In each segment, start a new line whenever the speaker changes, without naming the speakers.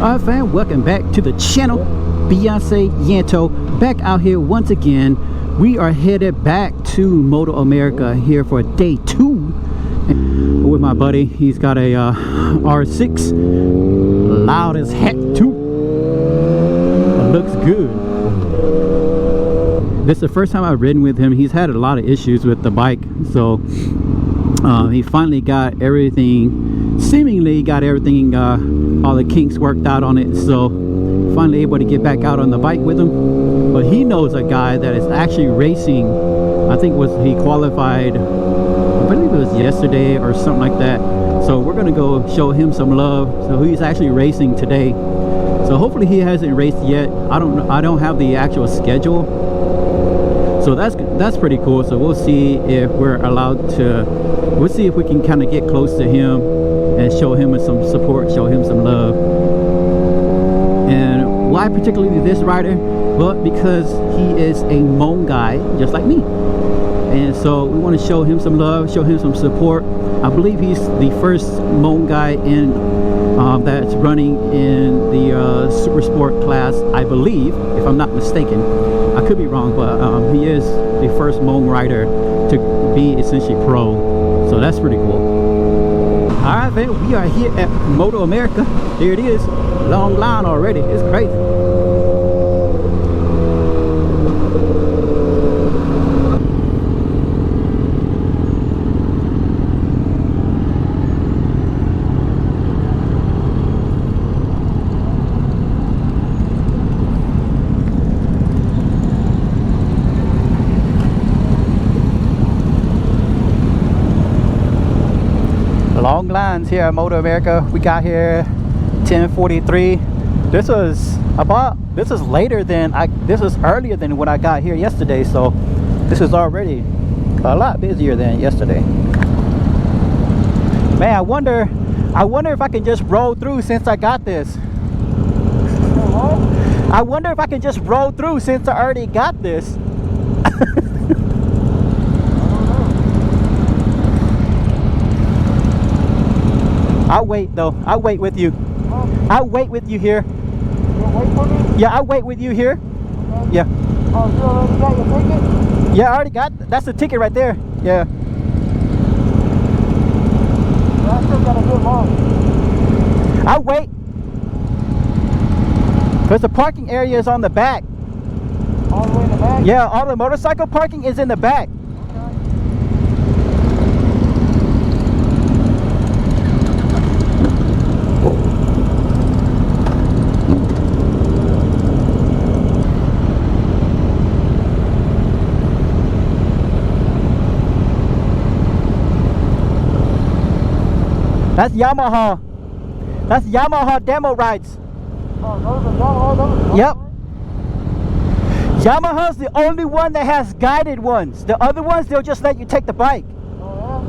Alright fam, welcome back to the channel. Beyonce Yanto back out here once again. We are headed back to Moto America here for day 2 with my buddy. He's got a R6, loud as heck too. Looks good. This is the first time I've ridden with him. He's had a lot of issues with the bike, so he finally got everything, seemingly got everything, all the kinks worked out on it, so finally able to get back out on the bike with him. But he knows a guy that is actually racing. I think he qualified, I believe it was yesterday or something like that. So we're gonna go show him some love. So he's actually racing today, so hopefully he hasn't raced yet. I don't have the actual schedule, so that's pretty cool. So we'll see if we're allowed to, we'll see if we can kind of get close to him and show him some support, show him some love. And why particularly this rider? Well, because he is a Hmong guy just like me, and so we want to show him some love, show him some support. I believe he's the first Hmong guy in that's running in the super sport class, I believe, if I'm not mistaken. I could be wrong, but he is the first Hmong rider to be essentially pro, so that's pretty cool. Alright man, we are here at Moto America. Here it is, long line already, it's crazy. Long lines here at Moto America. We got here 10:43. This is later than this is earlier than when I got here yesterday, so this is already a lot busier than yesterday. Man, I wonder if I can just roll through since I got this. I wonder if I can just roll through since I already got this. I'll wait though. I'll wait with you. I'll wait with you here.
You'll wait for me?
Yeah, I'll wait with you here.
Okay.
Yeah.
Oh, you already got your ticket?
Yeah, I already got. That's the ticket right there. Yeah.
Well, I still got a bit long.
I'll wait. Because the parking area is on the back.
All the way in the back?
Yeah, all the motorcycle parking is in the back. That's Yamaha. That's Yamaha demo rides.
Oh, those are Yamaha?
Yep. Yamaha's the only one that has guided ones. The other ones, they'll just let you take the bike.
Oh,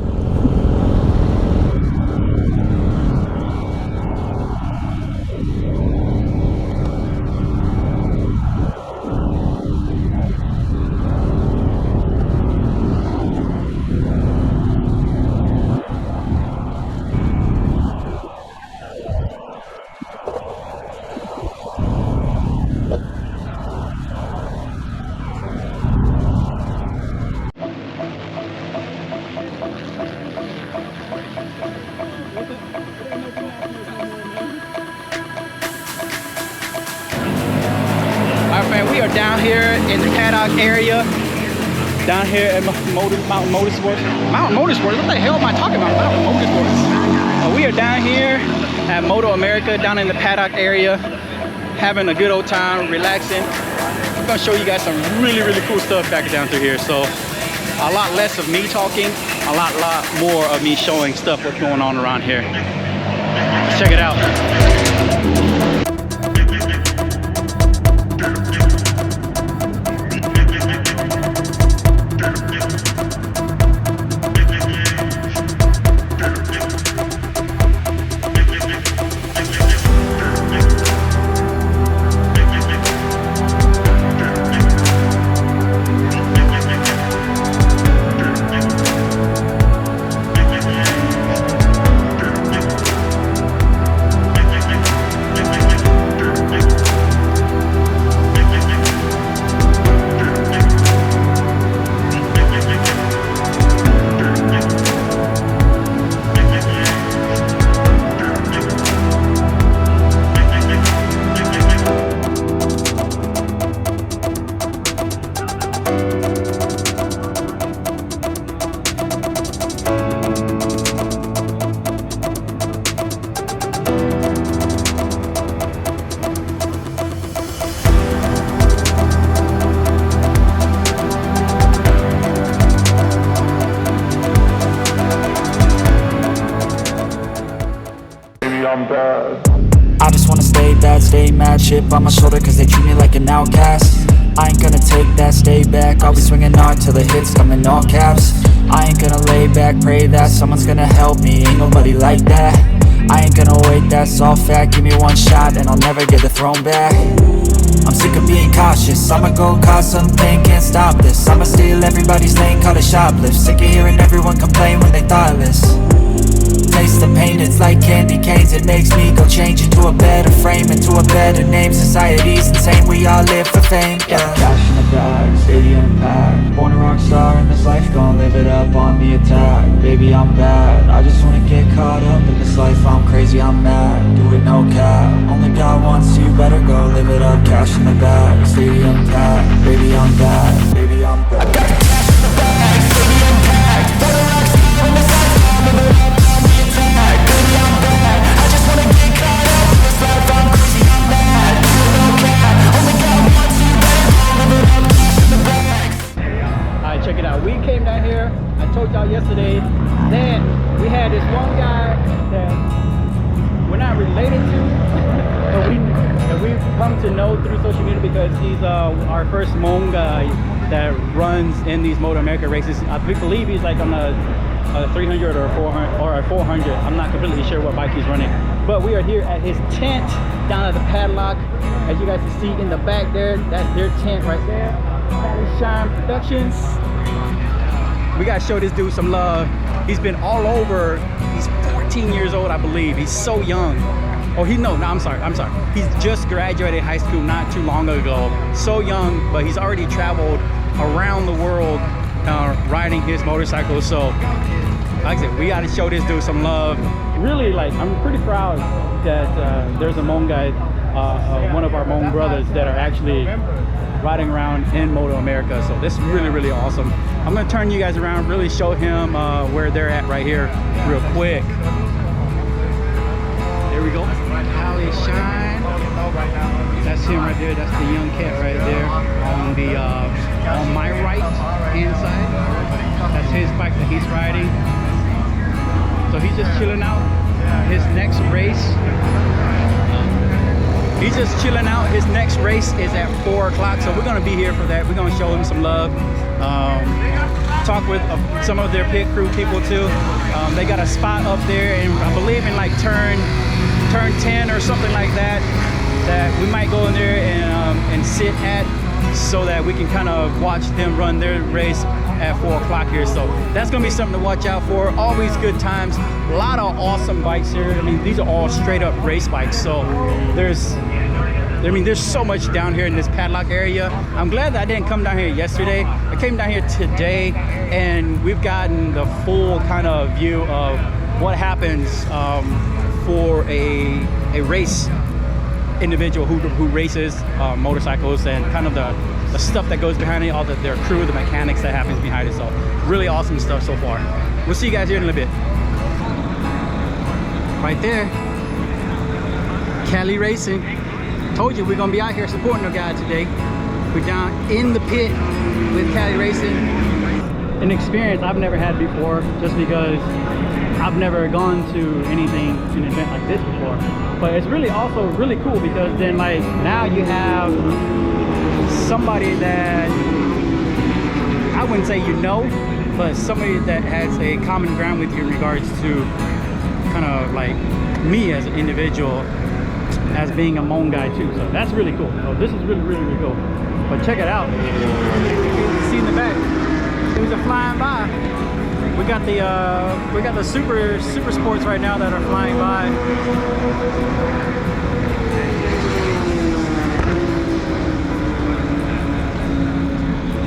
We are down here in the paddock area, down here at Mountain Motorsports. Mountain Motorsports? What the hell am I talking about? Mountain Motorsports. We are down here at Moto America, down in the paddock area, having a good old time, relaxing. I'm gonna show you guys some really cool stuff back down through here. So a lot less of me talking, a lot more of me showing stuff what's going on around here. Let's check it out.
I'm bad.
I just wanna stay bad, stay mad, chip on my shoulder cause they treat me like an outcast. I ain't gonna take that, stay back, I'll be swinging hard till the hits come in all caps. I ain't gonna lay back, pray that someone's gonna help me, ain't nobody like that. I ain't gonna wait, that's all fact, give me one shot and I'll never get the throne back. I'm sick of being cautious, I'ma go cause something, can't stop this. I'ma steal everybody's lane, call it shoplift. Sick of hearing everyone complain when they thoughtless. Taste the pain, it's like candy canes. It makes me go change into a better frame, into a better name. Society's insane, we all live for fame, yeah. Cash in the bag, stadium packed. Born a rock star in this life, gon' live it up on the attack. Baby, I'm bad, I just wanna get caught up in this life. I'm crazy, I'm mad, do it no cap. Only God wants you, better go live it up. Cash in the bag, stadium packed. Baby, I'm bad, baby, I'm bad. I got the cash in the bag, stadium packed. Born a rock star in this life, gon' live it up.
Check it out. We came down here. I told y'all yesterday that we had this one guy that we're not related to, but we've come to know through social media because he's our first Hmong guy that runs in these Moto America races. I believe he's like on a 300 or 400 or a 400. I'm not completely sure what bike he's running, but we are here at his tent down at the paddock. As you guys can see in the back there, that's their tent right there. Shine Productions. We gotta show this dude some love. He's been all over. He's 14 years old, I believe. He's so young. Oh, I'm sorry. He's just graduated high school not too long ago. So young, but he's already traveled around the world riding his motorcycle. So, like I said, we gotta show this dude some love. Really, like, I'm pretty proud that there's a Hmong guy, one of our Hmong brothers that are actually riding around in Moto America. So this is really, really awesome. I'm gonna turn you guys around, really show him where they're at right here real quick. There we go. Alley Shine. That's him right there. That's the young cat right there on the on my right hand side. That's his bike that he's riding. So he's just chilling out. His next race. He's just chilling out. His next race is at 4 o'clock, so we're gonna be here for that. We're gonna show him some love. Talk with some of their pit crew people too. They got a spot up there, and I believe in like turn 10 or something like that, that we might go in there and sit at, so that we can kind of watch them run their race at 4 o'clock here. So that's gonna be something to watch out for. Always good times. A lot of awesome bikes here. I mean, these are all straight up race bikes. So there's so much down here in this paddock area. I'm glad that I didn't come down here yesterday. I came down here today, and we've gotten the full kind of view of what happens for a race individual who races motorcycles, and kind of the stuff that goes behind it, all their crew, the mechanics that happens behind it. So really awesome stuff so far. We'll see you guys here in a little bit. Right there, Cali Racing. Told you we're gonna be out here supporting the guy today. We're down in the pit with Cali Racing. An experience I've never had before, just because I've never gone to an event like this before. But it's really also really cool, because then like now you have somebody that I wouldn't say you know, but somebody that has a common ground with you in regards to kind of like me as an individual, as being a Hmong guy too. So that's really cool. So this is really, really, really cool. But check it out. You see in the back, things are flying by. We got the super sports right now that are flying by.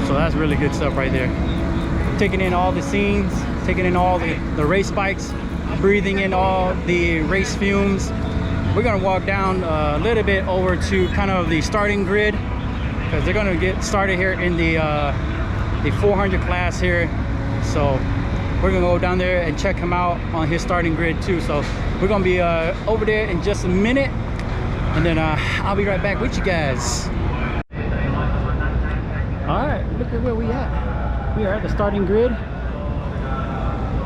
So that's really good stuff right there. Taking in all the scenes, taking in all the race bikes, breathing in all the race fumes. We're gonna walk down a little bit over to kind of the starting grid, because they're gonna get started here in the 400 class here. So we're gonna go down there and check him out on his starting grid too. So we're gonna be over there in just a minute, and then I'll be right back with you guys. All right, look at where we at. We are at the starting grid,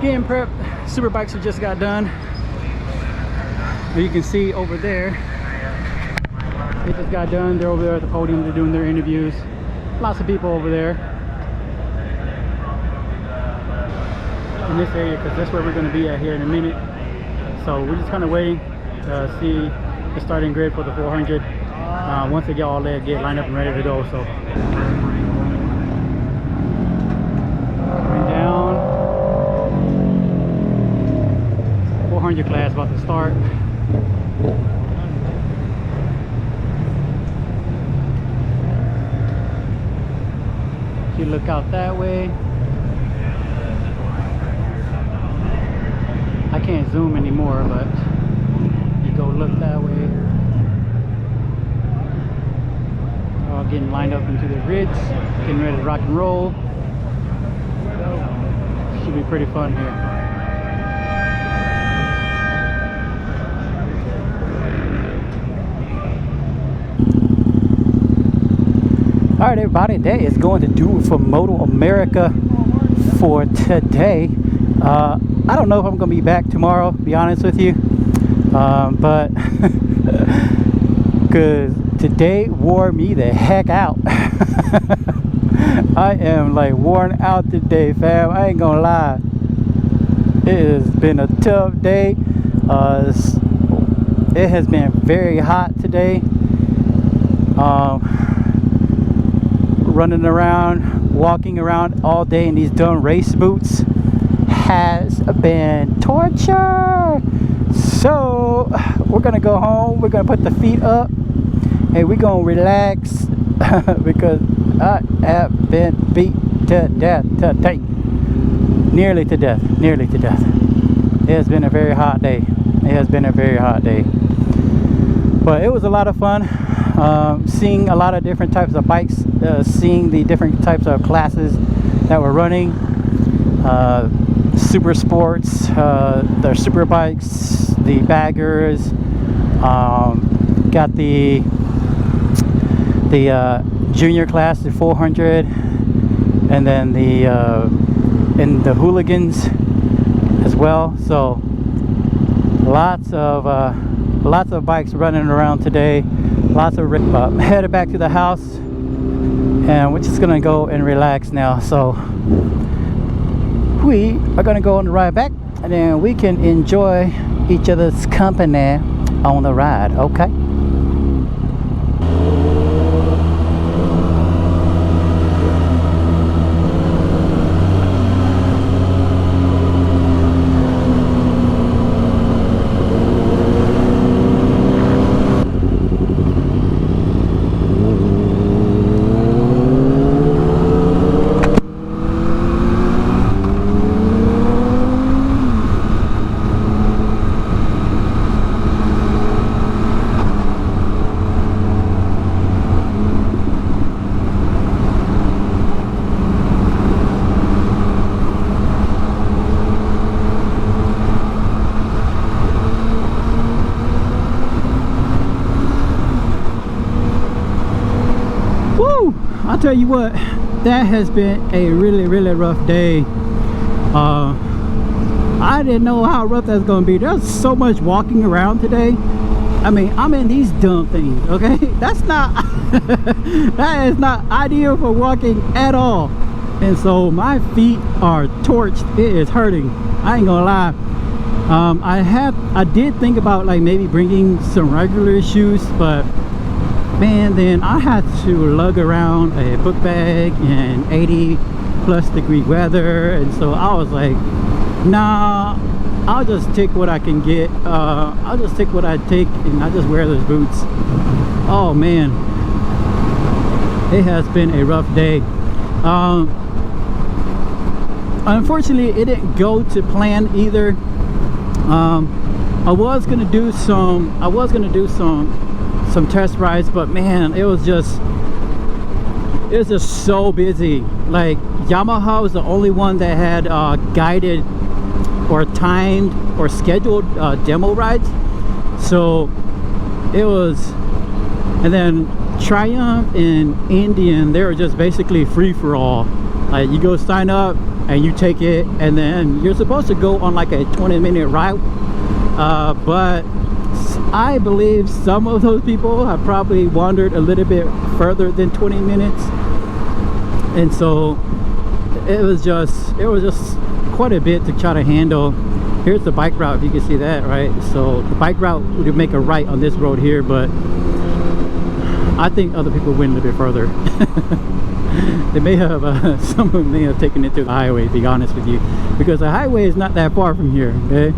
getting prepped. Super bikes we just got done. You can see over there, they just got done. They're over there at the podium. They're doing their interviews. Lots of people over there in this area, because that's where we're going to be at here in a minute. So we're just kind of waiting to see the starting grid for the 400. Once they get all there, get lined up and ready to go. So going down, 400 class about to start. You look out that way. I can't zoom anymore, but you go look that way. All getting lined up into the grids, getting ready to rock and roll. Should be pretty fun here. All right, everybody, that is going to do it for Moto America for today. I don't know if I'm going to be back tomorrow, to be honest with you, but because today wore me the heck out. I am like worn out today, fam. I ain't gonna lie. It has been a tough day. It has been very hot today. Running around, walking around all day in these dumb race boots has been torture. So we're gonna go home. We're gonna put the feet up and we're gonna relax because I have been beat to death today. Nearly to death. Nearly to death. It has been a very hot day. It has been a very hot day. But it was a lot of fun. Seeing a lot of different types of bikes, seeing the different types of classes that were running, super sports, the super bikes, the baggers, got the junior class, the 400, and then the hooligans as well. So lots of bikes running around today. Lots of headed back to the house, and we're just gonna go and relax now. So we are gonna go on the ride back, and then we can enjoy each other's company on the ride. Okay. I'll tell you what, that has been a really rough day. I didn't know how rough that's gonna be. There's so much walking around today. I mean, I'm in these dumb things, okay? That's not that is not ideal for walking at all. And so my feet are torched. It is hurting. I ain't gonna lie. I did think about like maybe bringing some regular shoes, but man, then I had to lug around a book bag in 80+ degree weather, and so I was like, nah, I'll just take what I can get. I'll just take what I take, and I just wear those boots. Oh man, it has been a rough day. Unfortunately, it didn't go to plan either. I was gonna do some test rides, but man, it was just so busy. Like Yamaha was the only one that had guided or timed or scheduled demo rides. So it was, and then Triumph and Indian, they were just basically free-for-all. Like you go sign up and you take it, and then you're supposed to go on like a 20-minute route, but I believe some of those people have probably wandered a little bit further than 20 minutes, and so it was just quite a bit to try to handle. Here's the bike route, if you can see that, right? So the bike route would make a right on this road here, but I think other people went a little bit further. They may have some of them may have taken it to the highway, to be honest with you, because the highway is not that far from here. Okay,